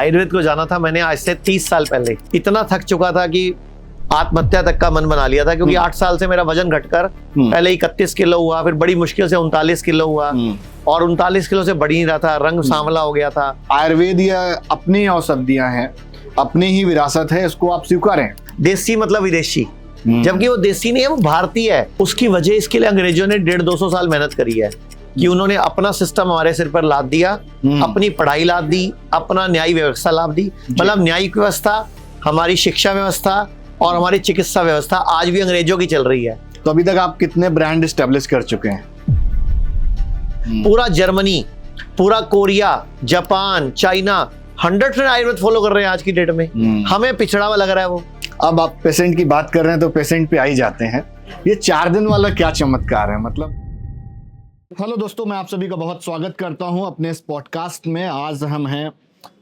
आयुर्वेद को जाना था मैंने आज से 30 साल पहले। इतना थक चुका था कि आत्महत्या तक का मन बना लिया था, क्योंकि 8 साल से मेरा वजन घटकर पहले 31 किलो हुआ, फिर बड़ी मुश्किल से 39 किलो हुआ, और 39 किलो से बढ़ ही रहा था, रंग सांवला हो गया था। आयुर्वेद या अपनी औषधियां हैं, अपनी ही विरासत है, इसको आप स्वीकारें। देसी मतलब विदेशी, जबकि वो देसी नहीं है, वो भारतीय है। उसकी वजह इसके लिए अंग्रेजों ने 150-200 साल मेहनत करी है कि उन्होंने अपना सिस्टम हमारे सिर पर लाद दिया, अपनी पढ़ाई लाद दी, अपना न्यायिक व्यवस्था लाद दी। मतलब न्यायिक व्यवस्था, हमारी शिक्षा व्यवस्था और हमारी चिकित्सा व्यवस्था आज भी अंग्रेजों की चल रही है। तो अभी तक आप कितने ब्रांड एस्टेब्लिश कर चुके हैं? पूरा जर्मनी, पूरा Korea, Japan, China 100% Ayurveda follow कर रहे हैं आज की डेट में। हमें पिछड़ा हुआ लग रहा है वो। अब आप पेशेंट की बात कर रहे हैं तो पेशेंट पे आ ही जाते हैं। ये 4 दिन वाला क्या चमत्कार है मतलब। हेलो दोस्तों, मैं आप सभी का बहुत स्वागत करता हूं अपने इस पॉडकास्ट में। आज हम हैं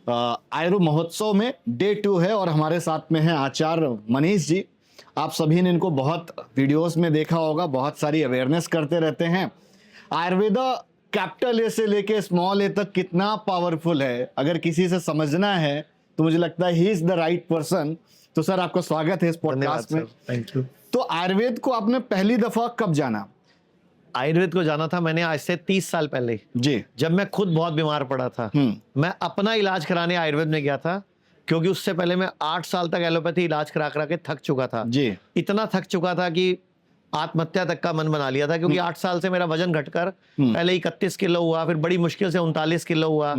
आयुर्वेद महोत्सव में, डे 2 है और हमारे साथ में हैं आचार्य मनीष जी। आप सभी ने इनको बहुत वीडियोस में देखा होगा, बहुत सारी अवेयरनेस करते रहते हैं। आयुर्वेदा कैपिटल ए से लेके स्मॉल ए तक कितना पावरफुल है, अगर किसी से समझना है तो मुझे लगता है he is the right person. तो सर, आपका स्वागत है इस पॉडकास्ट में। Thank you. तो आयुर्वेद को आपने पहली दफा कब जाना? आयुर्वेद को जाना था मैंने आज से 30 साल पहले जी। जब मैं खुद बहुत बीमार पड़ा था। मैं अपना इलाज कराने आयुर्वेद में गया था, क्योंकि उससे पहले मैं 8 साल तक एलोपैथी इलाज करा करा के थक चुका था जी। इतना थक चुका था कि आत्महत्या तक का मन बना लिया था, क्योंकि 8 साल से मेरा वजन घटकर पहले 31 किलो हुआ, फिर बड़ी मुश्किल से 39 किलो हुआ,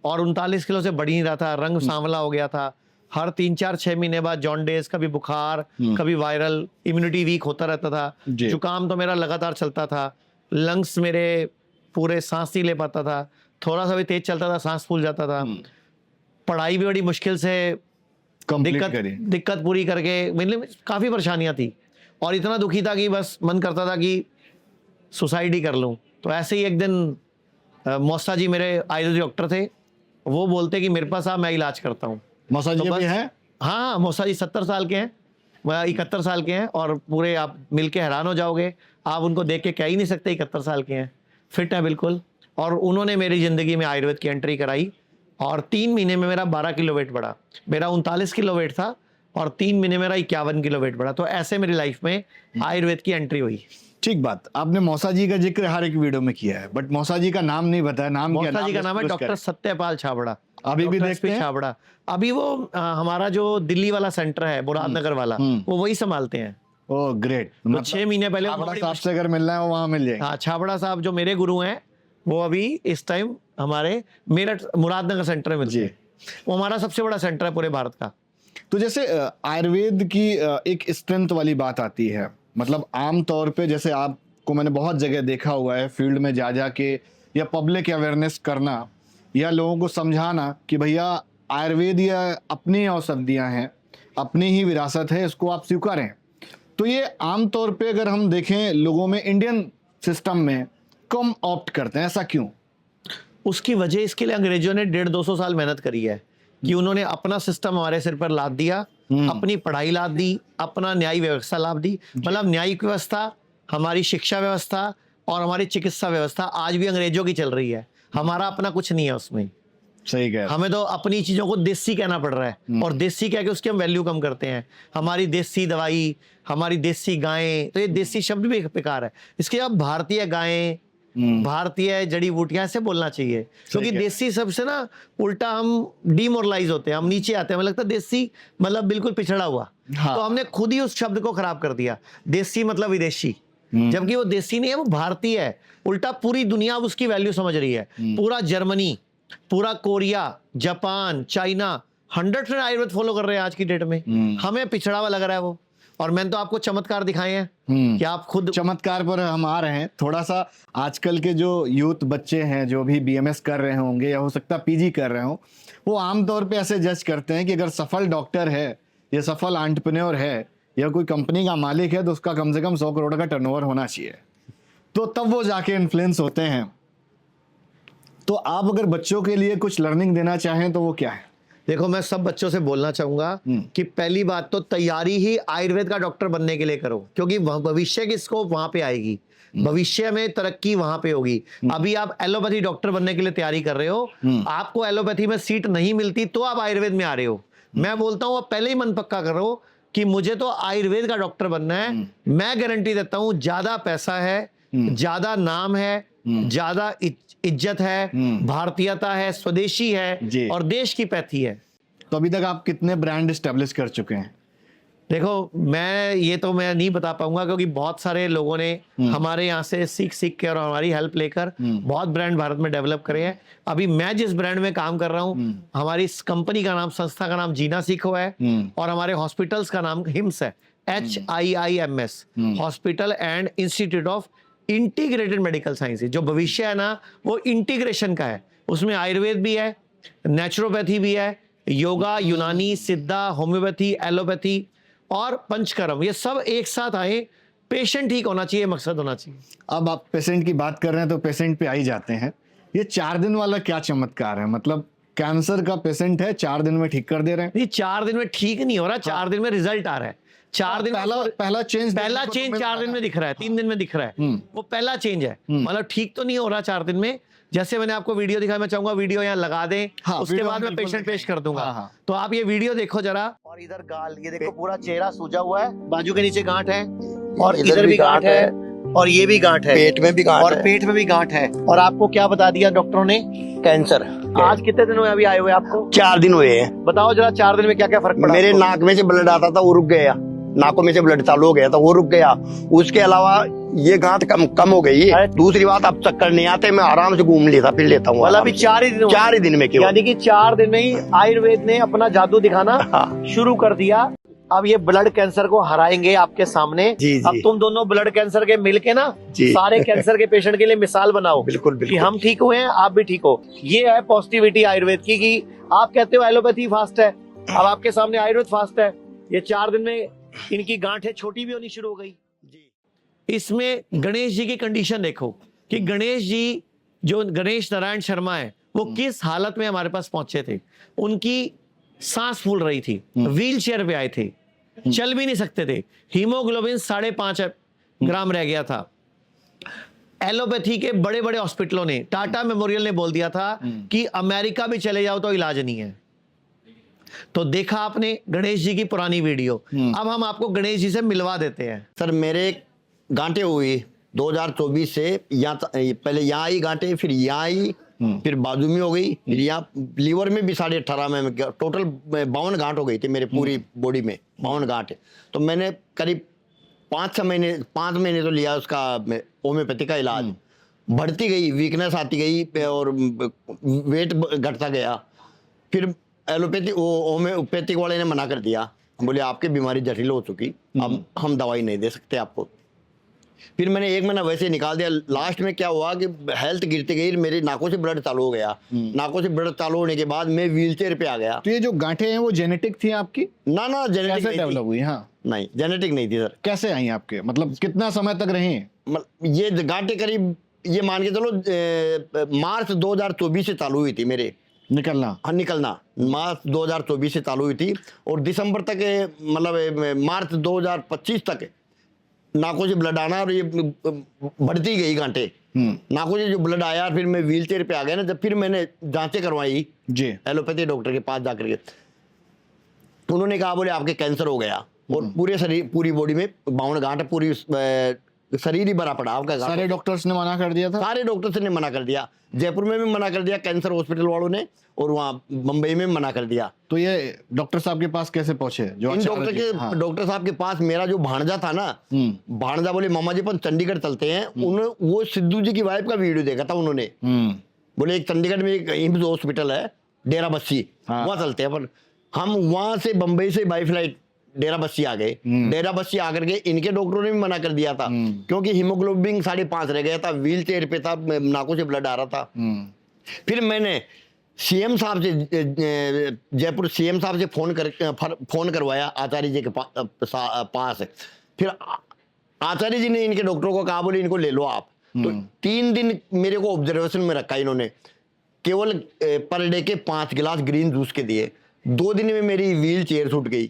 और 39 किलो से बढ़ ही रहा था, रंग सांवला हो गया था। हर 3-4-6 महीने बाद जॉन्डिस, कभी बुखार, कभी वायरल, इम्यूनिटी वीक होता रहता था। जुकाम तो मेरा लगातार चलता था, लंग्स मेरे पूरे सांस नहीं ले पाता था, थोड़ा सा भी तेज चलता था सांस फूल जाता था। पढ़ाई भी बड़ी मुश्किल से दिक्कत पूरी करके, मतलब काफ़ी परेशानियां थी, और इतना दुखी था कि बस मन करता था कि सुसाइड ही कर लूं। तो ऐसे ही एक दिन मौसा जी मेरे आयुर्वेदिक डॉक्टर थे, वो बोलते कि मेरे पास आ, मैं इलाज करता हूँ। मौसा जी भी हैं? हाँ, मौसा जी 70 साल के हैं, 71 साल के हैं, और पूरे आप मिलके हैरान हो जाओगे। आप उनको देख के कह ही नहीं सकते 71 साल के हैं, फिट है बिल्कुल। और उन्होंने मेरी ज़िंदगी में आयुर्वेद की एंट्री कराई, और 3 महीने में मेरा 12 किलो वेट बढ़ा। मेरा 39 किलो वेट था, और 3 महीने मेरा 51 किलो वेट बढ़ा। तो ऐसे मेरी लाइफ में आयुर्वेद की एंट्री हुई। ठीक बात। आपने मौसा जी का जिक्र हर एक वीडियो में किया है, बट मौसा जी का नाम नहीं बताया। मौसा जी का नाम है डॉक्टर सत्यपाल छाबड़ा। अभी भी देखते हैं छाबड़ा। अभी वो हमारा जो दिल्ली वाला सेंटर है, मुरादनगर वाला, वो वही संभालते हैं। Oh great. तो 6 महीने पहले छाबड़ा साहब से अगर मिलना है वहां मिल जाएगा। हाँ, छाबड़ा साहब जो मेरे गुरु हैं, वो अभी इस टाइम हमारे मेरठ मुरादनगर सेंटर में मिलते हैं। वो हमारा सबसे बड़ा सेंटर है पूरे भारत का। तो जैसे आयुर्वेद की एक स्ट्रेंथ वाली बात आती है, मतलब आम तौर पे जैसे आपको मैंने बहुत जगह देखा हुआ है फील्ड में जा जा के, या पब्लिक अवेयरनेस करना, या लोगों को समझाना कि भैया आयुर्वेद या अपनी औषधियां हैं, अपनी ही विरासत है, इसको आप स्वीकारें। तो ये आम तौर पे अगर हम देखें लोगों में, इंडियन सिस्टम में कम ऑप्ट करते हैं, ऐसा क्यों? उसकी वजह इसके लिए अंग्रेजों ने 150-200 साल मेहनत करी है कि उन्होंने अपना सिस्टम हमारे सिर पर लाद दिया, अपनी पढ़ाई लाद दी, अपना न्यायिक व्यवस्था लाद दी। मतलब न्यायिक व्यवस्था, हमारी शिक्षा व्यवस्था और हमारी चिकित्सा व्यवस्था आज भी अंग्रेजों की चल रही है। हमारा अपना कुछ नहीं है उसमें। सही कह। हमें तो अपनी चीजों को देसी कहना पड़ रहा है, और देसी कह के उसकी हम वैल्यू कम करते हैं। हमारी देसी दवाई, हमारी देसी गायें, तो ये देसी शब्द भी बेकार है। इसके अब भारतीय गायें, भारतीय जड़ी बूटियां ऐसे बोलना चाहिए, क्योंकि देसी शब्द से ना उल्टा हम डीमोरलाइज होते हैं, हम नीचे आते हैं। हमें लगता है देसी मतलब बिल्कुल पिछड़ा हुआ। तो हमने खुद ही उस शब्द को खराब कर दिया। देसी मतलब विदेशी, जबकि वो देसी नहीं है, वो भारतीय है। उल्टा पूरी दुनिया अब उसकी वैल्यू समझ रही है। पूरा जर्मनी, पूरा Korea, Japan, China 100% Ayurveda follow कर रहे हैं आज की डेट में। हमें पिछड़ा हुआ लग रहा है वो। और मैंने तो आपको चमत्कार दिखाए हैं कि आप खुद। चमत्कार पर हम आ रहे हैं थोड़ा सा। आजकल के जो यूथ बच्चे हैं, जो भी बीएमएस कर रहे होंगे, या हो सकता है पीजी कर रहे हो, वो आमतौर पे ऐसे जज करते हैं कि अगर सफल डॉक्टर है, या सफल एंटरप्रेन्योर है, या कोई कंपनी का मालिक है, तो उसका कम से कम 100 करोड़ का टर्नओवर होना चाहिए, तो तब वो जाके इन्फ्लुएंस होते हैं। तो आप अगर बच्चों के लिए कुछ लर्निंग देना चाहें तो वो क्या है? देखो, मैं सब बच्चों से बोलना चाहूंगा कि पहली बात तो तैयारी ही आयुर्वेद का डॉक्टर बनने के लिए करो, क्योंकि भविष्य की स्कोप वहां पे आएगी, भविष्य में तरक्की वहां पे होगी। अभी आप एलोपैथी डॉक्टर बनने के लिए तैयारी कर रहे हो, आपको एलोपैथी में सीट नहीं मिलती तो आप आयुर्वेद में आ रहे हो। मैं बोलता हूं आप पहले ही मन पक्का करो कि मुझे तो आयुर्वेद का डॉक्टर बनना है। मैं गारंटी देता हूं, ज्यादा पैसा है, ज्यादा नाम है, ज्यादा इज्जत है, भारतीयता है, स्वदेशी है और देश की पैथी है। तो अभी तक आप कितने ब्रांड एस्टेब्लिश कर चुके हैं? देखो, मैं नहीं बता पाऊंगा, क्योंकि बहुत सारे लोगों ने हमारे यहाँ से सीख के और हमारी हेल्प लेकर बहुत ब्रांड भारत में डेवलप करे हैं। अभी मैं जिस ब्रांड में काम कर रहा हूँ, हमारी इस कंपनी का नाम, संस्था का नाम जीना सीखो है, और हमारे हॉस्पिटल्स का नाम हिम्स है, HIIMS, hospital and institute of integrated medical sciences. जो भविष्य है ना, वो इंटीग्रेशन का है। उसमें आयुर्वेद भी है, नेचुरोपैथी भी है, योगा, यूनानी, सिद्धा, होम्योपैथी, एलोपैथी और पंचकर्म, ये सब एक साथ आए। पेशेंट ठीक होना चाहिए, मकसद होना चाहिए। अब आप पेशेंट की बात कर रहे हैं तो पेशेंट पे आ ही जाते हैं। ये 4 दिन वाला क्या चमत्कार है? मतलब कैंसर का पेशेंट है, 4 दिन में ठीक कर दे रहे हैं। नहीं, 4 दिन में ठीक नहीं हो रहा, 4 दिन में रिजल्ट आ रहा है। 4 दिन पहला चेंज 4 दिन में दिख रहा है, 3 दिन में दिख रहा है, वो पहला चेंज है। मतलब ठीक तो नहीं हो रहा 4 दिन में। जैसे मैंने आपको वीडियो दिखाया, मैं चाहूंगा वीडियो यहाँ लगा दें, उसके बाद मैं पेशेंट पेश कर दूंगा। तो आप ये वीडियो देखो जरा। और इधर गाल, ये देखो पूरा चेहरा सूजा हुआ है, बाजू के नीचे गांठ है, और इधर भी गांठ है, और ये भी गांठ है, पेट में भी गांठ और है। पेट में भी गांठ है। और आपको क्या बता दिया डॉक्टरों ने? कैंसर। आज कितने दिन हुए अभी आए हुए आपको? 4 दिन हुए हैं। बताओ जरा, 4 दिन में क्या क्या फर्क पड़ा? मेरे नाक में से ब्लड आता था, वो रुक गया। नाकों में से ब्लड चालू हो गया था, वो रुक गया। उसके अलावा ये गांठ कम हो गई। दूसरी बात, अब चक्कर नहीं आते, मैं आराम से घूम लेता फिर लेता हूँ। मतलब अभी 4 ही दिन हुए? 4 ही दिन में क्यों? यानी कि 4 दिन में ही आयुर्वेद ने अपना जादू दिखाना शुरू कर दिया। अब ये ब्लड कैंसर को हराएंगे आपके सामने। जी। अब तुम दोनों ब्लड कैंसर के मिलके ना सारे कैंसर के पेशेंट के लिए मिसाल बनाओ। बिल्कुल कि हम ठीक हुए हैं, आप भी ठीक हो। ये है पॉजिटिविटी आयुर्वेद की, कि आप कहते हो एलोपैथी फास्ट है, अब आपके सामने आयुर्वेद फास्ट है। ये 4 दिन में इनकी गांठें छोटी भी होनी शुरू हो गई। इसमें गणेश जी की कंडीशन देखो कि गणेश जी, जो गणेश नारायण शर्मा है, वो किस हालत में हमारे पास पहुंचे थे। उनकी सांस फूल रही थी, व्हील चेयर पे आए थे, चल भी नहीं सकते थे, हीमोग्लोबिन 5.5 ग्राम रह गया था। एलोपैथी के बड़े बड़े हॉस्पिटलों ने, टाटा मेमोरियल ने बोल दिया था कि अमेरिका भी चले जाओ तो इलाज नहीं है। तो देखा आपने गणेश जी की पुरानी वीडियो। अब हम आपको गणेश जी से मिलवा देते हैं। सर, मेरे गांठें हुई 2024 से, पहले यहाँ आई गांठें, फिर यहाँ आई, फिर बाजू में हो गई, फिर यहाँ लीवर में भी 18.5 में, टोटल 52 गांठ हो गई थी मेरे पूरी बॉडी में, 52 गांठ। तो मैंने करीब 5 महीने तो लिया उसका होम्योपैथी का इलाज। बढ़ती गई, वीकनेस आती गई और वेट घटता गया। फिर एलोपैथी, होम्योपैथिक वाले ने मना कर दिया, बोले आपकी बीमारी जटिल हो चुकी, अब हम दवाई नहीं दे सकते आपको। फिर मैंने 1 महीना वैसे निकाल दिया। लास्ट में क्या हुआ कि हेल्थ गिरती गई, मेरी नाकों से ब्लड चालू हो गया। नाकों से ब्लड चालू होने के बाद मैं व्हीलचेयर पे आ गया। तो ये जो गांठें हैं वो जेनेटिक थी आपकी? ना जेनेटिक डेवलप हुई? हाँ, नहीं, जेनेटिक नहीं थी सर। कैसे आई आपके? मतलब कितना समय तक रही? ये गांठें करीब, ये मान के चलो मार्च 2024 से चालू हुई थी मेरे निकलना। हाँ, निकलना मार्च 2024 से चालू हुई थी, और दिसंबर तक, मतलब मार्च 2025 तक नाकों से ब्लड आना, और ये बढ़ती गई गांठें। नाकों से जो ब्लड आया, फिर मैं व्हीलचेयर पे आ गया ना। जब फिर मैंने जांचें करवाई जी एलोपैथी डॉक्टर के पास जाकर के, तो उन्होंने कहा, बोले आपके कैंसर हो गया, और पूरे शरीर, पूरी बॉडी में 52 गांठ, पूरी शरीर ही भरा पड़ा आपका। सारे डॉक्टर्स ने मना कर दिया था? सारे डॉक्टर्स ने मना कर दिया। जयपुर में भी मना कर दिया कैंसर हॉस्पिटल वालों ने, और वहाँ मुंबई में मना कर दिया। तो ये डॉक्टर साहब के पास कैसे पहुंचे? जो इन डॉक्टर साहब के पास मेरा जो भांजा था ना, भांजा बोले मामा जी अपन चंडीगढ़ चलते हैं। उन्होंने वो सिद्धू जी की वाइफ का वीडियो देखा था उन्होंने। बोले एक चंडीगढ़ में एक एम्स हॉस्पिटल है, डेरा बस्सी, वहाँ चलते हैं। पर हम वहां से बम्बई से बाई फ्लाइट डेरा बस्सी आ गए। डेरा बस्सी आकर के इनके डॉक्टरों ने भी मना कर दिया था, क्योंकि हीमोग्लोबिन 5.5 रह गया था, व्हील चेयर पे था, नाकों से ब्लड आ रहा था। फिर मैंने सीएम साहब से, जयपुर सीएम साहब से फोन करवाया आचार्य जी के पास। फिर आचार्य जी ने इनके डॉक्टरों को कहा, बोले इनको ले लो आप। तो 3 दिन मेरे को ऑब्जर्वेशन में रखा इन्होंने, केवल पर डे के 5 गिलास ग्रीन जूस के दिए। 2 दिन में मेरी व्हील चेयर छूट गई।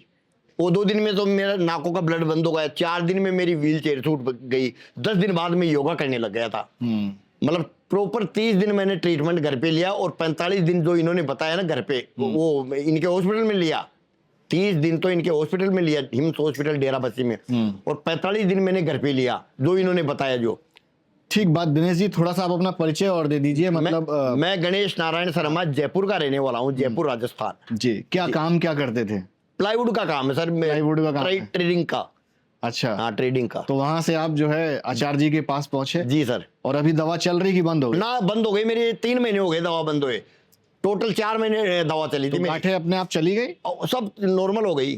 वो 2 दिन में तो मेरा नाकों का ब्लड बंद हो गया। 4 दिन में मेरी व्हील चेयर छूट गई। 10 दिन बाद में योगा करने लग गया था। मतलब प्रॉपर 30 दिन मैंने ट्रीटमेंट घर पे लिया, और 45 दिन जो इन्होंने बताया ना घर पे, वो इनके हॉस्पिटल में लिया। 30 दिन तो इनके हॉस्पिटल में लिया, हिम्स हॉस्पिटल डेराबस्सी में, और 45 दिन मैंने घर पे लिया, जो इन्होंने बताया। जो ठीक बात। दिनेश जी, थोड़ा सा आप अपना परिचय और दे दीजिए। मतलब मैं गणेश नारायण शर्मा जयपुर का रहने वाला हूँ, जयपुर राजस्थान। जी, काम क्या करते थे? प्लाईवुड का काम है सर। प्लाईवुड का काम है। ट्रेडिंग का। अच्छा, हाँ, ट्रेडिंग का। तो वहां से आप जो है आचार्य जी के पास पहुंचे? जी सर। और अभी दवा चल रही कि बंद हो गई? ना, बंद हो गई मेरी। 3 महीने हो गए दवा बंद हुए। टोटल 4 महीने दवा चली थी। गांठें अपने आप चली गई? सब नॉर्मल हो गई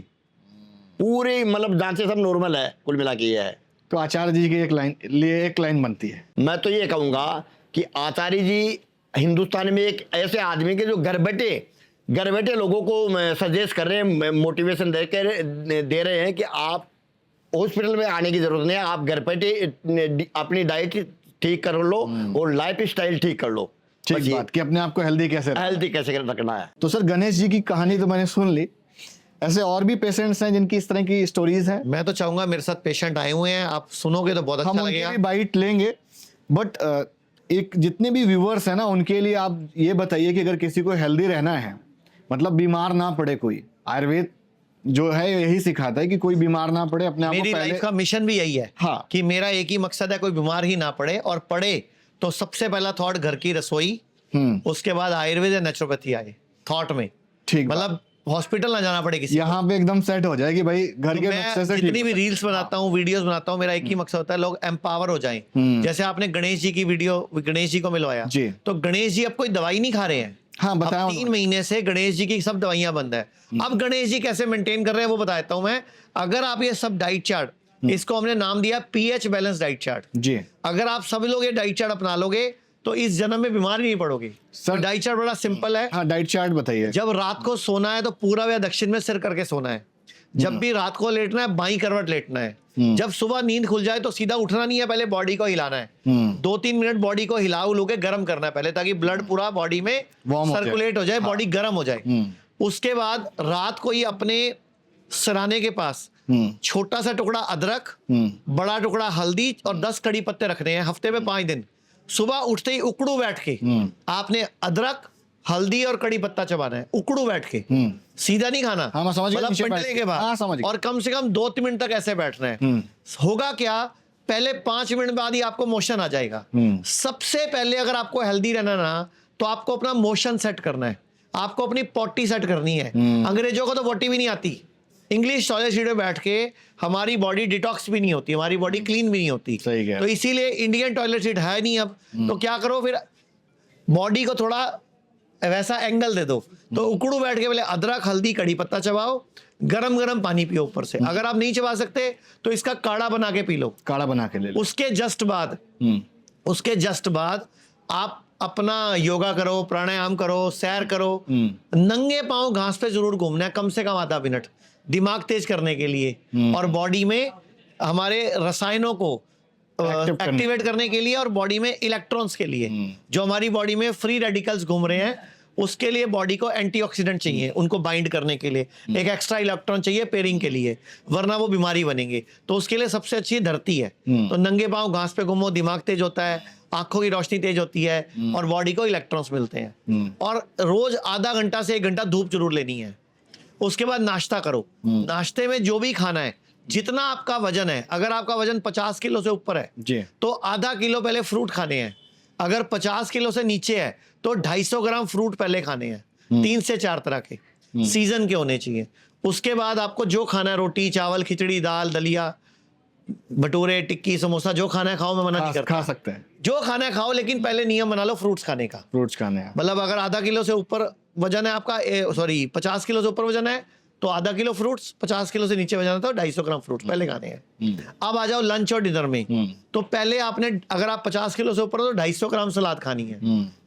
पूरी, मतलब जांचें सब नॉर्मल है, कुल मिला के ये है। तो आचार्य जी की एक लाइन बनती है। मैं तो ये कहूंगा कि आचार्य जी हिंदुस्तान में एक ऐसे आदमी के जो घर बैठे लोगों को सजेस्ट कर रहे हैं, मोटिवेशन दे रहे हैं कि आप हॉस्पिटल में आने की जरूरत नहीं है, आप घर बैठे अपनी डाइट ठीक कर लो और लाइफ स्टाइल ठीक कर लो। ठीक बात कि अपने आप को हेल्दी कैसे रखना है। तो सर, गणेश जी की कहानी तो मैंने सुन ली। ऐसे और भी पेशेंट्स हैं जिनकी इस तरह की स्टोरीज हैं? मैं तो चाहूंगा, मेरे साथ पेशेंट आए हुए हैं, आप सुनोगे तो बहुत अच्छा लगेगा। हम उनकी बाइट लेंगे, बट एक जितने भी व्यूअर्स हैं ना, उनके लिए आप ये बताइए कि अगर किसी को हेल्दी रहना है, मतलब बीमार ना पड़े कोई, आयुर्वेद जो है यही सिखाता है कि कोई बीमार ना पड़े, अपने आप को मेरी पहले। लाइफ का मिशन भी यही है। हाँ। कि मेरा एक ही मकसद है, कोई बीमार ही ना पड़े, और पड़े तो सबसे पहला थॉट घर की रसोई, उसके बाद आयुर्वेद या नेचुरोपैथी आए थॉट में। ठीक, मतलब हॉस्पिटल ना जाना पड़े किसी को। यहाँ पे एकदम सेट हो जाए कि भाई घर तो के मैं नुस्खे से ठीक जितनी भी हो। रील्स बनाता हूँ, वीडियोस बनाता हूँ, मेरा एक ही मकसद होता है, लोग एम्पावर हो जाएं। जैसे आपने गणेश जी की वीडियो, गणेश जी को मिलवाया जी। तो गणेश जी अब कोई दवाई नहीं खा रहे हैं। हाँ, बताया अब 3 महीने से गणेश जी की सब दवाइयां बंद है। अब गणेश जी कैसे मेंटेन कर रहे हैं वो बताता हूं मैं। अगर आप ये सब डाइट चार्ट, इसको हमने नाम दिया पीएच बैलेंस डाइट चार्ट जी। अगर आप सब लोग ये डाइट चार्ट अपना लोगे तो इस जन्म में बीमार नहीं पड़ोगे। सर, तो डाइट चार्ट बड़ा सिंपल है। हाँ, डाइट चार्ट बताइए। जब रात को सोना है तो पूरब या दक्षिण में सिर करके सोना है। जब भी रात को लेटना है, बाईं करवट लेटना है। जब सुबह नींद खुल जाए तो सीधा उठना नहीं है, पहले बॉडी को हिलाना है। 2-3 मिनट बॉडी को हिला उलू के गर्म करना है पहले, ताकि ब्लड पूरा बॉडी में सर्कुलेट हो जाए, बॉडी गर्म हो जाए। उसके बाद रात को ही अपने सराहने के पास छोटा सा टुकड़ा अदरक, बड़ा टुकड़ा हल्दी और 10 कड़ी पत्ते रखने हैं हफ्ते में 5 दिन। सुबह उठते ही उकड़ू बैठ के आपने अदरक, हल्दी और कड़ी पत्ता चबाना है, उकड़ू बैठ के, सीधा नहीं खाना। हाँ, मैं समझ गया, मतलब नीचे पंडले बैठ के के। हाँ, बाद, समझ गया। और कम से कम 2 मिनट तक ऐसे बैठना है। होगा क्या, पहले 5 मिनट बाद ही आपको मोशन आ जाएगा। सबसे पहले अगर आपको हेल्दी रहना ना, तो आपको अपना मोशन सेट करना है, आपको अपनी पॉटी सेट करनी है। अंग्रेजों को तो पॉटी भी नहीं आती। इंग्लिश टॉयलेट सीट में बैठ के हमारी बॉडी डिटॉक्स भी नहीं होती, हमारी बॉडी क्लीन भी नहीं होती। सही कह। तो इसीलिए इंडियन टॉयलेट सीट है नहीं अब। तो क्या करो फिर, बॉडी को थोड़ा वैसा एंगल दे दो। तो उकड़ू बैठ के पहले अदरक, हल्दी, कड़ी पत्ता चबाओ, गरम गरम पानी पियो ऊपर से। अगर आप नहीं चबा सकते तो इसका काढ़ा बना के पी लो। काढ़ा बना के ले लो। उसके जस्ट बाद आप अपना योगा करो, प्राणायाम करो, सैर करो। नंगे पांव घास पे जरूर घूमना है, कम से कम आधा मिनट, दिमाग तेज करने के लिए और बॉडी में हमारे रसायनों को एक्टिवेट करने के लिए, और बॉडी में इलेक्ट्रॉन्स के लिए। जो हमारी बॉडी में फ्री रेडिकल्स घूम रहे हैं, उसके लिए बॉडी को एंटीऑक्सीडेंट चाहिए, उनको बाइंड करने के लिए एक एक्स्ट्रा इलेक्ट्रॉन चाहिए पेयरिंग के लिए, वरना वो बीमारी बनेंगे। तो उसके लिए सबसे अच्छी धरती है। तो नंगे पांव घास पे घूमो, दिमाग तेज होता है, आंखों की रोशनी तेज होती है और बॉडी को इलेक्ट्रॉन्स मिलते हैं। और रोज आधा घंटा से 1 घंटा धूप जरूर लेनी है। उसके बाद नाश्ता करो। नाश्ते में जो भी खाना है, जितना आपका वजन है, अगर आपका वजन 50 किलो से ऊपर है जी, तो आधा किलो पहले फ्रूट खाने हैं। अगर 50 किलो से नीचे है तो 250 ग्राम फ्रूट पहले खाने हैं, 3 से 4 तरह के, सीजन के होने चाहिए। उसके बाद आपको जो खाना है, रोटी, चावल, खिचड़ी, दाल, दलिया, भटूरे, टिक्की, समोसा, जो खाना है खाओ, मैं मना नहीं करता। खा सकते हैं, जो खाना है खाओ, लेकिन पहले नियम बना लो फ्रूट्स खाने का। फ्रूट्स खाने हैं। मतलब अगर आधा किलो से ऊपर वजन है आपका, 50 किलो से ऊपर वजन है तो आधा किलो फ्रूट्स, 50 किलो से नीचे वजन है तो 250 ग्राम फ्रूट्स पहले खाने हैं। अब आ जाओ लंच और डिनर में। तो पहले आपने, अगर आप 50 किलो से ऊपर हो तो 250 ग्राम सलाद खानी है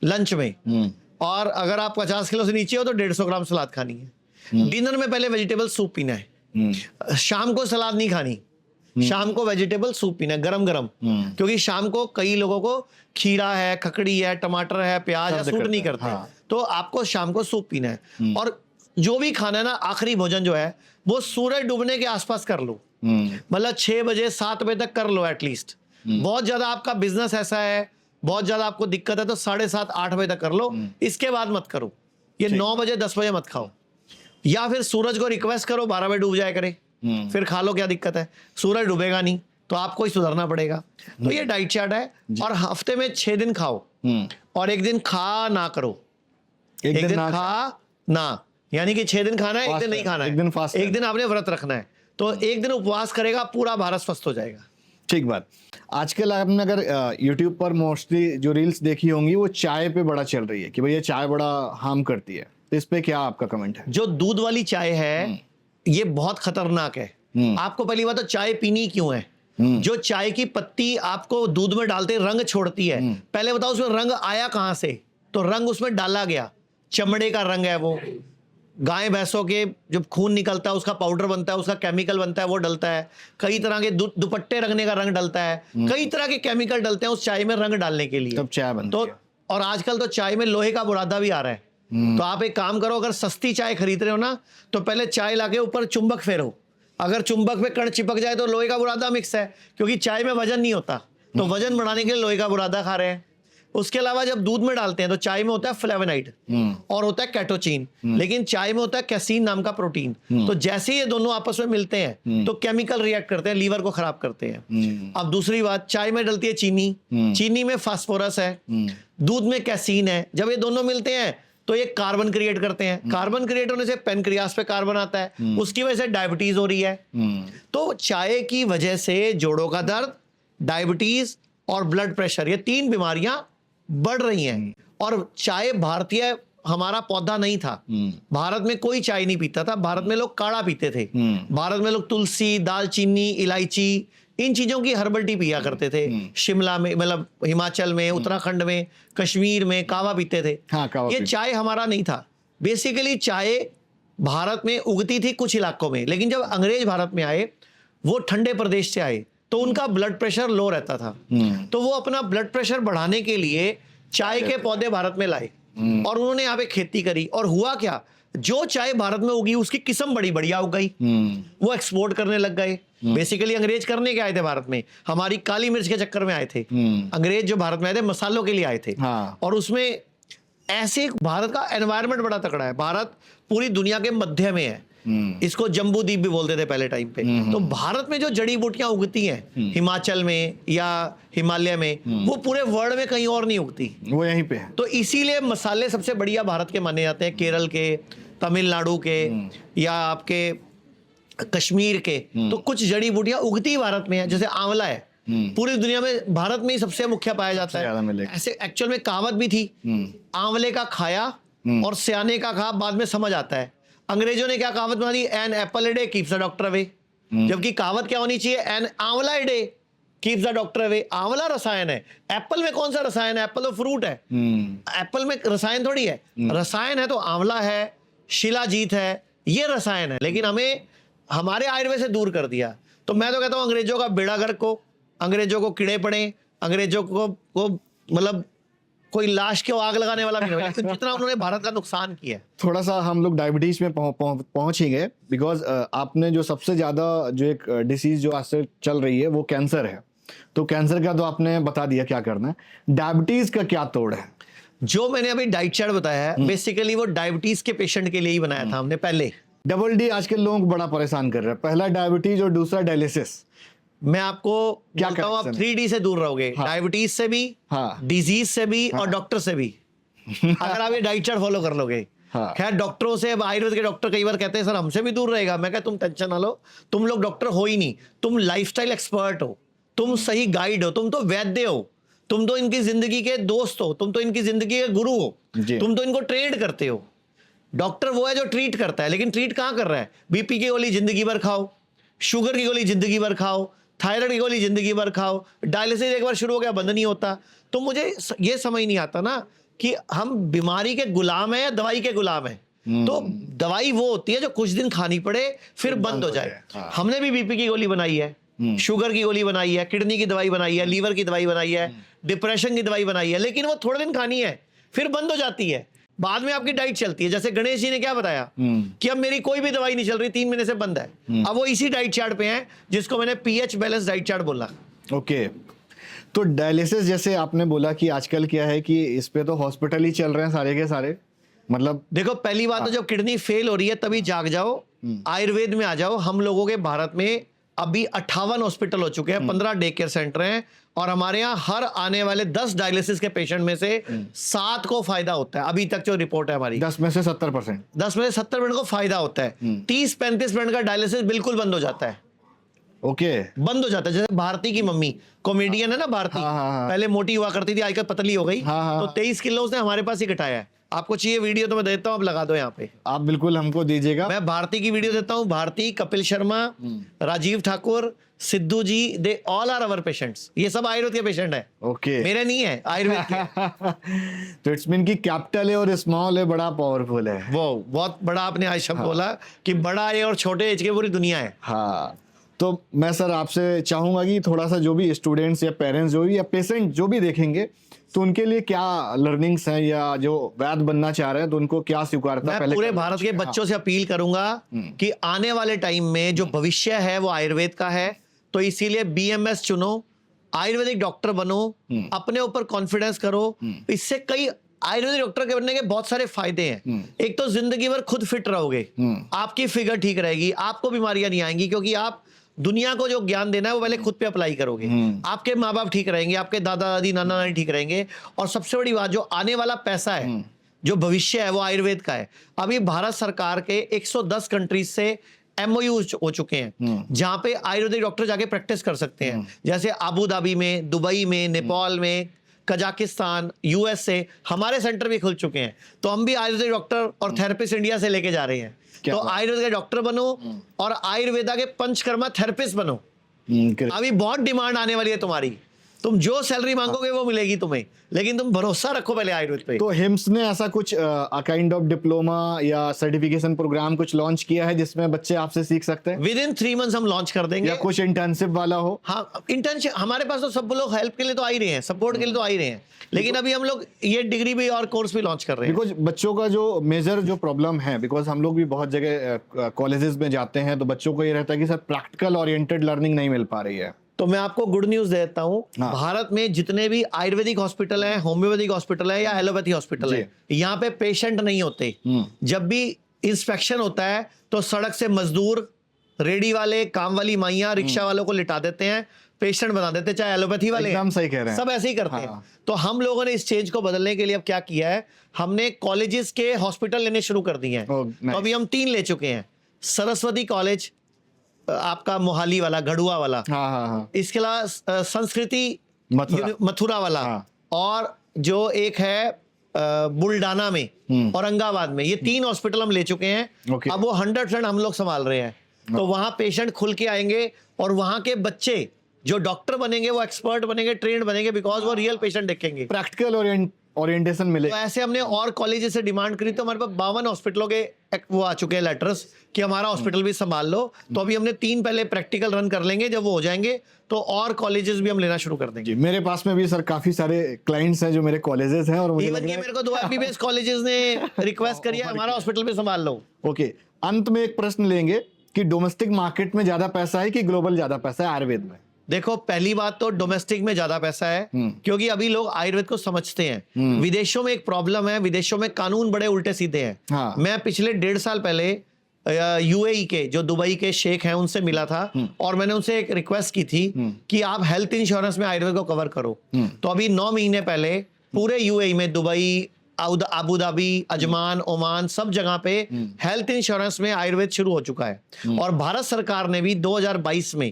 लंच में, और अगर आप 50 किलो से नीचे हो तो 150 ग्राम सलाद खानी है। डिनर में पहले वेजिटेबल सूप पीना है। शाम को सलाद नहीं खानी, शाम को वेजिटेबल सूप पीना है, गरम गरम। क्योंकि शाम को कई लोगों को खीरा है, ककड़ी है, टमाटर है, प्याज है, सूट नहीं करते। तो आपको शाम को सूप पीना है। और जो भी खाना है ना, आखिरी भोजन जो है वो सूरज डूबने के आसपास कर लो। मतलब 6 बजे 7 बजे तक कर लो एटलीस्ट। बहुत ज्यादा आपका बिजनेस ऐसा है, बहुत ज्यादा आपको दिक्कत है तो 7:30 8 बजे तक कर लो, इसके बाद मत करो। ये 9 बजे 10 बजे मत खाओ। या फिर सूरज को रिक्वेस्ट करो 12 बजे डूब जाए करे, फिर खा लो, क्या दिक्कत है? सूरज डूबेगा नहीं तो आपको ही सुधरना पड़ेगा। तो ये डाइट चार्ट है। और हफ्ते में 6 दिन खाओ और एक दिन खा ना करो। एक दिन खा ना, यानी कि 6 दिन खाना है, एक दिन नहीं खाना है, एक दिन आपने व्रत रखना है। तो एक दिन उपवास करेगा, पूरा भारत स्वस्थ हो जाएगा। ठीक बात। आजकल आपने अगर YouTube पर मोस्टली जो रील्स देखी होंगी वो चाय पे बड़ा चल रही है कि भाई ये चाय बड़ा हार्म करती है, तो इस पे क्या आपका कमेंट है? जो दूध वाली चाय है ये बहुत खतरनाक है। आपको पहली बात तो चाय पीनी क्यों है? जो चाय की पत्ती आपको दूध में डालते रंग छोड़ती है, पहले बताओ उसमें रंग आया कहां से? तो रंग उसमें डाला गया, चमड़े का रंग है वो, गाय भैंसों के जब खून निकलता है उसका पाउडर बनता है, उसका केमिकल बनता है, वो डलता है। कई तरह के दुपट्टे रंगने का रंग डलता है, कई तरह के केमिकल डलते हैं उस चाय में रंग डालने के लिए, तब चाय बनती तो है। और आजकल तो चाय में लोहे का बुरादा भी आ रहा है। तो आप एक काम करो, अगर सस्ती चाय खरीद रहे हो ना तो पहले चाय लाके ऊपर चुंबक फेरो, अगर चुंबक पे कण चिपक जाए तो लोहे का बुरादा मिक्स है, क्योंकि चाय में वजन नहीं होता, तो वजन बढ़ाने के लिए लोहे का बुरादा खा रहे हैं। उसके अलावा जब दूध में डालते हैं तो चाय में होता है फ्लेवोनाइड और होता है कैटोचिन, लेकिन चाय में होता है कैसीन नाम का प्रोटीन। तो जैसे ये दोनों आपस में मिलते हैं तो केमिकल रिएक्ट करते हैं, लीवर को खराब करते हैं। अब दूसरी बात, चाय में डलती है चीनी, चीनी में फास्फोरस है, दूध में कैसीन है। जब ये दोनों मिलते हैं तो ये कार्बन क्रिएट करते हैं, कार्बन क्रिएट होने से पेनक्रियास पे कार्बन आता है, उसकी वजह से डायबिटीज हो रही है। तो चाय की वजह से जोड़ों का दर्द, डायबिटीज और ब्लड प्रेशर, ये 3 बीमारियां बढ़ रही हैं। और चाय भारतीय हमारा पौधा नहीं था, भारत में कोई चाय नहीं पीता था, भारत में लोग काढ़ा पीते थे, भारत में लोग तुलसी, दालचीनी, इलायची, इन चीजों की हर्बल टी पिया करते थे। शिमला में, मतलब हिमाचल में, उत्तराखंड में, कश्मीर में कावा पीते थे। ये चाय हमारा नहीं था। बेसिकली चाय भारत में उगती थी कुछ इलाकों में, लेकिन जब अंग्रेज भारत में आए, वो ठंडे प्रदेश से आए, तो उनका ब्लड प्रेशर लो रहता था, तो वो अपना ब्लड प्रेशर बढ़ाने के लिए चाय के पौधे भारत में लाए और उन्होंने यहाँ पे खेती करी। और हुआ क्या, जो चाय भारत में उगी उसकी किस्म बड़ी बढ़िया उग गई, वो एक्सपोर्ट करने लग गए। बेसिकली अंग्रेज करने के आए थे भारत में, हमारी काली मिर्च के चक्कर में आए थे। अंग्रेज जो भारत में आए थे मसालों के लिए आए थे। और उसमें ऐसे भारत का एनवायरनमेंट बड़ा तगड़ा है, भारत पूरी दुनिया के मध्य में है, इसको जम्बू द्वीप भी बोलते थे पहले टाइम पे। तो भारत में जो जड़ी बूटियां उगती हैं हिमाचल में या हिमालय में, वो पूरे वर्ल्ड में कहीं और नहीं उगती, वो यहीं पे है। तो इसीलिए मसाले सबसे बढ़िया भारत के माने जाते हैं, केरल के, तमिलनाडु के या आपके कश्मीर के। तो कुछ जड़ी बूटियां उगती भारत में है, जैसे आंवला है, पूरी दुनिया में भारत में ही सबसे मुख्य पाया जाता है। ऐसे एक्चुअल में कहावत भी थी, आंवले का खाया और सियाने का खा बाद में समझ आता है। अंग्रेजों ने क्या कहावत बना दी, an apple a day keeps the doctor away, जबकि कहावत क्या होनी चाहिए, an amla a day keeps the doctor away. आंवला रसायन है, एप्पल में कौन सा रसायन है? एप्पल तो फ्रूट है, एप्पल में रसायन थोड़ी है। रसायन है तो आंवला है, शिलाजीत है, ये रसायन है। लेकिन हमें हमारे आयुर्वेद से दूर कर दिया। तो मैं तो कहता हूँ अंग्रेजों का बेड़ा गर्क को, अंग्रेजों को कीड़े पड़े, अंग्रेजों को मतलब कोई लाश के आग लगाने वाला नहीं है, जितना उन्होंने भारत का नुकसान किया है। थोड़ा सा हम लोग डायबिटीज में पहुंच ही गए, बिकॉज आपने जो सबसे ज्यादा जो एक डिसीज जो आज से चल रही है वो कैंसर है। तो कैंसर का तो आपने बता दिया क्या करना है, डायबिटीज का क्या तोड़ है? जो मैंने अभी डाइट चार्ट बताया है, बेसिकली वो डायबिटीज के पेशेंट के लिए ही बनाया था हमने पहले। डबल डी आजकल लोगों को बड़ा परेशान कर रहा है, पहला डायबिटीज और दूसरा डायलिसिस। मैं आपको क्या कहता हूँ, आप 3D से दूर रहोगे, डायबिटीज से भी, डिजीज से भी और डॉक्टर से भी, अगर आप ये डाइट चार्ट फॉलो कर लोगे। खैर डॉक्टरों से, आयुर्वेद के डॉक्टर कई बार कहते हैं सर हमसे भी दूर रहेगा। मैं कहता तुम टेंशन ना लो, तुम लोग डॉक्टर हो ही नहीं, तुम लाइफस्टाइल एक्सपर्ट हो, तुम सही गाइड हो, तुम तो वैद्य हो, तुम तो इनकी जिंदगी के दोस्त हो, तुम तो इनकी जिंदगी के गुरु हो, तुम तो इनको ट्रेड करते हो। डॉक्टर वो है जो ट्रीट करता है, लेकिन ट्रीट कहाँ कर रहा है? बीपी की गोली जिंदगी भर खाओ, शुगर की गोली जिंदगी भर खाओ, थायराइड की गोली जिंदगी भर खाओ, डायलिसिस एक बार शुरू हो गया बंद नहीं होता। तो मुझे ये समझ नहीं आता ना कि हम बीमारी के गुलाम हैं या दवाई के गुलाम हैं। तो दवाई वो होती है जो कुछ दिन खानी पड़े फिर बंद हो जाए। हमने भी बीपी की गोली बनाई है, शुगर की गोली बनाई है, किडनी की दवाई बनाई है, लीवर की दवाई बनाई है, डिप्रेशन की दवाई बनाई है, लेकिन वो थोड़े दिन खानी है फिर बंद हो जाती है। बाद में आपकी डाइट चलती है। जैसे गणेश जी ने क्या बताया कि अब मेरी कोई भी दवाई नहीं चल रही, 3 महीने से बंद है, अब वो इसी डाइट चार्ट पे हैं जिसको मैंने पीएच बैलेंस डाइट चार्ट बोला। ओके, तो डायलिसिस जैसे आपने बोला कि आजकल क्या है कि इस पे तो हॉस्पिटल ही चल रहे हैं सारे के सारे, मतलब देखो पहली बात तो जब किडनी फेल हो रही है तभी जाग जाओ, आयुर्वेद में आ जाओ। हम लोगों के भारत में अभी 58 हॉस्पिटल हो चुके हैं, 15 डे केयर सेंटर हैं, और हमारे यहाँ हर आने वाले 10 डायलिसिस के पेशेंट में से 7 को फायदा होता है। अभी तक जो रिपोर्ट है हमारी, 10 में से 70%, 10 में से 70% को फायदा होता है। 30-35% का डायलिसिस बिल्कुल बंद हो जाता है। ओके, बंद हो जाता है। जैसे भारती की मम्मी कॉमेडियन है ना, भारती, हाँ। पहले मोटी हुआ करती थी, आजकल पतली हो गई, हाँ। तो 23 किलो उसने हमारे पास ही घटाया है। आपको चाहिए वीडियो तो मैं देता हूँ, आप लगा दो यहाँ पे, आप बिल्कुल हमको दीजिएगा। मैं भारती की वीडियो देता हूँ। Bharti, Kapil Sharma, Rajiv Thakur, Sidhu ji, they all are our patients. ये सब आयुर्वेद के पेशेंट है, ओके, मेरे नहीं है, आयुर्वेद के। तो इट्स मीन कि कैपिटल है और स्मॉल है बड़ा पावरफुल है। वो बहुत बड़ा आपने आज शब्द बोला कि बड़ा है और छोटे एज की पूरी दुनिया है। हाँ, तो मैं सर आपसे चाहूंगा कि थोड़ा सा जो भी स्टूडेंट्स या पेरेंट्स जो भी या पेशेंट जो भी देखेंगे तो उनके लिए क्या लर्निंग्स हैं, या जो वैद्य बनना चाह रहे हैं तो उनको क्या स्वीकारता मैं पहले पूरे भारत के बच्चों से अपील करूंगा कि आने वाले टाइम में जो भविष्य है वो आयुर्वेद का है, तो इसीलिए बीएमएस चुनो, आयुर्वेदिक डॉक्टर बनो, अपने ऊपर कॉन्फिडेंस करो। इससे कई आयुर्वेदिक डॉक्टर के बनने के बहुत सारे फायदे हैं। एक तो जिंदगी भर खुद फिट रहोगे, आपकी फिगर ठीक रहेगी, आपको बीमारियां नहीं आएंगी, क्योंकि आप दुनिया को जो ज्ञान देना है वो पहले खुद पे अप्लाई करोगे। आपके माँ बाप ठीक रहेंगे, आपके दादा दादी नाना नानी ठीक रहेंगे, और सबसे बड़ी बात, जो आने वाला पैसा है, जो भविष्य है, वो आयुर्वेद का है। अभी भारत सरकार के 110 कंट्रीज से एमओयू हो चुके हैं जहां पे आयुर्वेदिक डॉक्टर जाके प्रैक्टिस कर सकते हैं। जैसे अबू धाबी में, दुबई में, नेपाल में, कजाकिस्तान, यूएसए, हमारे सेंटर भी खुल चुके हैं। तो हम भी आयुर्वेदिक डॉक्टर और थेरेपिस्ट इंडिया से लेके जा रहे हैं। तो आयुर्वेद के डॉक्टर बनो और आयुर्वेदा के पंचकर्मा थेरेपिस्ट बनो। अभी बहुत डिमांड आने वाली है तुम्हारी, तुम जो सैलरी मांगोगे वो मिलेगी तुम्हें, लेकिन तुम भरोसा रखो पहले आयुर्वेद पे। तो हिम्स ने ऐसा कुछ काइंड ऑफ डिप्लोमा या सर्टिफिकेशन प्रोग्राम कुछ लॉन्च किया है जिसमें बच्चे आपसे सीख सकते हैं? विदिन 3 मंथ्स हम लॉन्च कर देंगे। या कुछ इंटर्नशिप वाला हो? हाँ, इंटर्नशिप हमारे पास तो सब लोग हेल्प के लिए तो आ ही रहे हैं, सपोर्ट के लिए तो आ ही रहे हैं, लेकिन अभी हम लोग ये डिग्री भी और कोर्स भी लॉन्च कर रहे हैं। बिकॉज बच्चों का जो मेजर जो प्रॉब्लम है, बिकॉज हम लोग भी बहुत जगह कॉलेजेस में जाते हैं तो बच्चों को ये रहता है कि सर प्रैक्टिकल ओरिएंटेड लर्निंग नहीं मिल पा रही है। तो मैं आपको गुड न्यूज देता हूँ, भारत में जितने भी आयुर्वेदिक हॉस्पिटल है, होम्योपैथिक हॉस्पिटल है या एलोपैथी हॉस्पिटल है, यहाँ पे पेशेंट नहीं होते। जब भी इंस्पेक्शन होता है तो सड़क से मजदूर, रेडी वाले, काम वाली माइयां, रिक्शा वालों को लिटा देते हैं, पेशेंट बना देते हैं, चाहे एलोपैथी वाले, एकदम सही कह रहे हैं, सब ऐसे ही करते हैं। तो हम लोगों ने इस चेंज को बदलने के लिए अब क्या किया है, हमने कॉलेजेस के हॉस्पिटल लेने शुरू कर दिए हैं। तो अभी हम 3 ले चुके हैं। सरस्वती कॉलेज आपका मोहाली वाला, गढ़ुआ वाला, इसके अलावा संस्कृति मथुरा वाला, और जो एक है बुल्डाना में, औरंगाबाद में, ये 3 हॉस्पिटल हम ले चुके हैं। अब वो 100% हम लोग संभाल रहे हैं। तो वहां पेशेंट खुल के आएंगे और वहां के बच्चे जो डॉक्टर बनेंगे वो एक्सपर्ट बनेंगे, ट्रेंड बनेंगे, बिकॉज वो रियल पेशेंट देखेंगे, प्रैक्टिकल ओरिएंटेशन मिले। तो ऐसे हमने और कॉलेज से डिमांड करी, तो हमारे पास 52 हॉस्पिटलों के वो आ चुके हैं लेटर्स कि हमारा हॉस्पिटल भी संभाल लो। तो अभी हमने 3 पहले प्रैक्टिकल रन कर लेंगे, जब वो हो जाएंगे तो और कॉलेजेस भी हम लेना शुरू कर देंगे। मेरे पास में भी सर काफी सारे क्लाइंट्स हैं जो मेरे कॉलेजेस हैं, और मुझे इवन कि मेरे को 2 एमबीबीएस कॉलेजेस ने रिक्वेस्ट करी है हमारा हॉस्पिटल भी संभाल लो। ओके, अंत में एक प्रश्न लेंगे कि डोमेस्टिक मार्केट में ज्यादा पैसा है कि ग्लोबल ज्यादा पैसा है आयुर्वेद में? देखो, पहली बात तो डोमेस्टिक में ज्यादा पैसा है, क्योंकि अभी लोग आयुर्वेद को समझते हैं। विदेशों में एक प्रॉब्लम है, विदेशों में कानून बड़े उल्टे सीधे हैं। मैं पिछले 1.5 साल पहले यूएई के जो दुबई के शेख हैं उनसे मिला था, और मैंने उनसे एक रिक्वेस्ट की थी कि आप हेल्थ इंश्योरेंस में आयुर्वेद को कवर करो। तो अभी 9 महीने पहले पूरे यूएई में, Dubai, Abu Dhabi, Ajman, Oman, सब जगह पे हेल्थ इंश्योरेंस में आयुर्वेद शुरू हो चुका है। और भारत सरकार ने भी 2022 में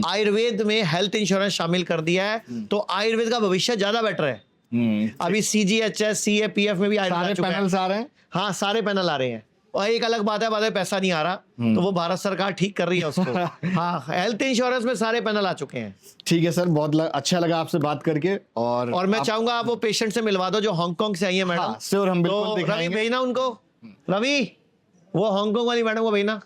आयुर्वेद में हेल्थ इंश्योरेंस शामिल कर दिया है। तो आयुर्वेद का भविष्य ज्यादा बेटर है। अभी सीजीएचएस, सीएपीएफ में भी आयुर्वेद सारे पैनल्स आ रहे हैं। हाँ, सारे पैनल आ रहे हैं। और एक अलग बात है, बाद में पैसा नहीं आ रहा, तो वो भारत सरकार ठीक कर रही है उसको। हाँ, हेल्थ इंश्योरेंस में सारे पैनल आ चुके हैं। ठीक है सर, बहुत अच्छा लगा आपसे बात करके। और मैं चाहूंगा आप वो पेशेंट से मिलवा दो जो हांगकांग से आई है मैडम। श्योर, हम बिल्कुल दिखाएंगे। रवि भेजना उनको, रवि वो हांगकांग वाली मैडम को भेजना।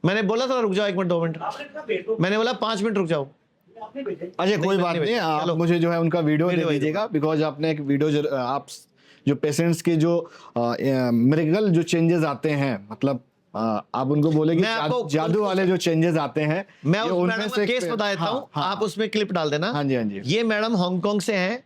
मैंने बोला था रुक जाओ 1 मिनट 2 मिनट, मैंने बोला 5 मिनट रुक जाओ। अच्छा, कोई बात नहीं, आप मुझे जो है उनका वीडियो दे दीजिएगा, बिकॉज आपने एक वीडियो आप जो पेशेंट्स के जो मिरेकल जो चेंजेस आते हैं, मतलब आप उनको बोले कि मैं आपको जादू वाले जो चेंजेस आते हैं, मैं ये उस उनमें मैडम से का एक केस बता देता हूँ, आप उसमें क्लिप डाल देना। हाँ जी, हाँ जी। ये मैडम हांगकांग से हैं,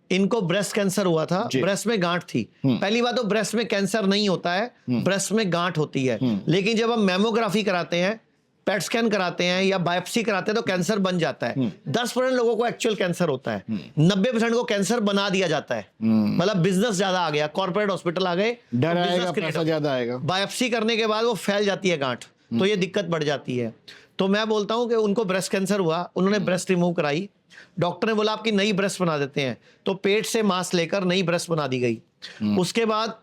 इनको ब्रेस्ट कैंसर हुआ था, जी। ब्रेस्ट में गांठ थी। पहली बात तो ब्रेस्ट में कैंसर नहीं होता है, ब्रेस्ट में गांठ होती है। लेकिन जब हम मैमोग्राफी कराते हैं, पेट स्कैन कराते हैं या बायोप्सी कराते हैं तो कैंसर बन जाता है। 10% लोगों को एक्चुअल कैंसर होता है, 90% को कैंसर बना दिया जाता है। मतलब बिजनेस ज्यादा आ गया, कॉर्पोरेट हॉस्पिटल आ गए, डर तो आएगा, business create पैसा हो- ज्यादा आएगा। बायोप्सी करने के बाद वो फैल जाती है गांठ, तो ये दिक्कत बढ़ जाती है। तो मैं बोलता हूं कि उनको ब्रेस्ट कैंसर हुआ, उन्होंने ब्रेस्ट रिमूव कराई, डॉक्टर ने बोला आपकी नई ब्रेस्ट बना देते हैं, तो पेट से मांस लेकर नई ब्रेस्ट बना दी गई। उसके बाद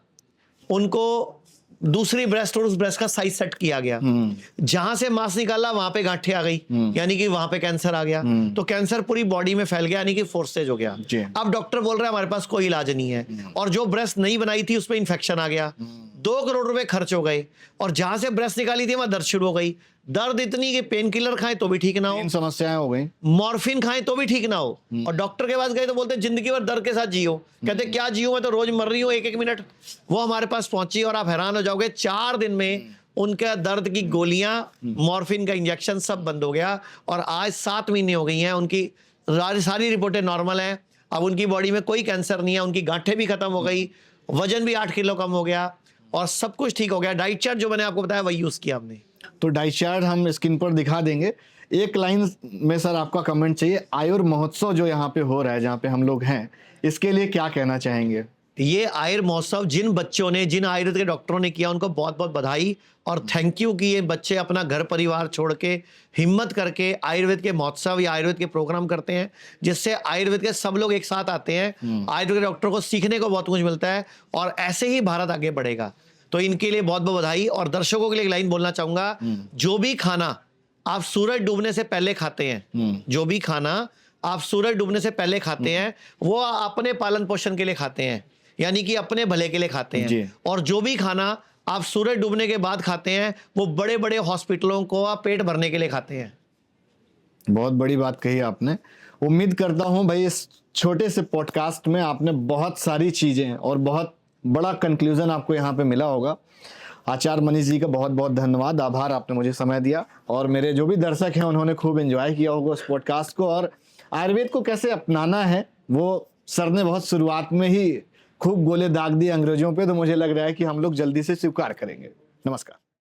उनको दूसरी ब्रेस्ट और उस ब्रेस्ट का साइज सेट किया गया। जहां से मांस निकाला वहां पे गांठें आ गई, यानी कि वहां पे कैंसर आ गया। तो कैंसर पूरी बॉडी में फैल गया, यानी कि 4 स्टेज हो गया। जी। अब डॉक्टर बोल रहे हैं हमारे पास कोई इलाज नहीं है, और जो ब्रेस्ट नहीं बनाई थी उसमें इंफेक्शन आ गया, 2 करोड़ रुपए खर्च हो गए, और जहां से ब्रेस्ट निकाली थी वहां दर्द शुरू हो गई। दर्द इतनी कि पेन किलर खाएं तो भी ठीक ना हो, 3 समस्याएं हो गई। मॉर्फिन खाएं तो भी ठीक ना हो, और डॉक्टर के पास गए तो बोलते जिंदगी भर दर्द के साथ जियो। कहते क्या जियो, मैं तो रोज मर रही हूँ 1-1 मिनट। वो हमारे पास पहुंची और आप हैरान हो जाओगे, 4 दिन में उनका दर्द की गोलियां, मॉर्फिन का इंजेक्शन सब बंद हो गया। और आज 7 महीने हो गई हैं, उनकी सारी रिपोर्टें नॉर्मल हैं। अब उनकी बॉडी में कोई कैंसर नहीं है, उनकी गांठें भी खत्म हो गई, वजन भी 8 किलो कम हो गया, और सब कुछ ठीक हो गया। डाइट चार्ट जो मैंने आपको बताया वही यूज किया हमने। तो डाइट चार्ट हम स्क्रीन पर दिखा देंगे। एक लाइन में सर आपका कमेंट चाहिए, आयुर महोत्सव जो यहाँ पे हो रहा है, जहाँ पे हम लोग हैं, इसके लिए क्या कहना चाहेंगे? ये आयुर महोत्सव जिन बच्चों ने, जिन आयुर्वेद के डॉक्टरों ने किया, उनको बहुत बहुत बधाई और थैंक यू कि ये बच्चे अपना घर परिवार छोड़ के हिम्मत करके आयुर्वेद के महोत्सव या आयुर्वेद के प्रोग्राम करते हैं, जिससे आयुर्वेद के सब लोग एक साथ आते हैं। आयुर्वेद के डॉक्टर को सीखने को बहुत कुछ मिलता है, और ऐसे ही भारत आगे बढ़ेगा। तो इनके लिए बहुत बहुत बधाई। और दर्शकों के लिए एक लाइन बोलना चाहूंगा, जो भी खाना आप सूरज डूबने से पहले खाते हैं, जो भी खाना आप सूरज डूबने से पहले खाते हैं, वो अपने पालन पोषण के लिए खाते हैं, यानी कि अपने भले के लिए खाते जी। हैं। और जो भी खाना आप सूरज डूबने के बाद खाते हैं, वो बड़े बड़े हॉस्पिटलों को आप पेट भरने के लिए खाते हैं। बहुत बड़ी बात कही आपने। उम्मीद करता हूं भाई इस छोटे से पॉडकास्ट में आपने बहुत सारी चीजें और बहुत बड़ा कंक्लूजन आपको यहाँ पे मिला होगा। आचार्य मनीष जी का बहुत बहुत धन्यवाद, आभार, आपने मुझे समय दिया। और मेरे जो भी दर्शक हैं उन्होंने खूब एंजॉय किया होगा उस पॉडकास्ट को, और आयुर्वेद को कैसे अपनाना है वो सर ने बहुत शुरुआत में ही खूब गोले दाग दिए अंग्रेजों पे, तो मुझे लग रहा है कि हम लोग जल्दी से स्वीकार करेंगे। नमस्कार।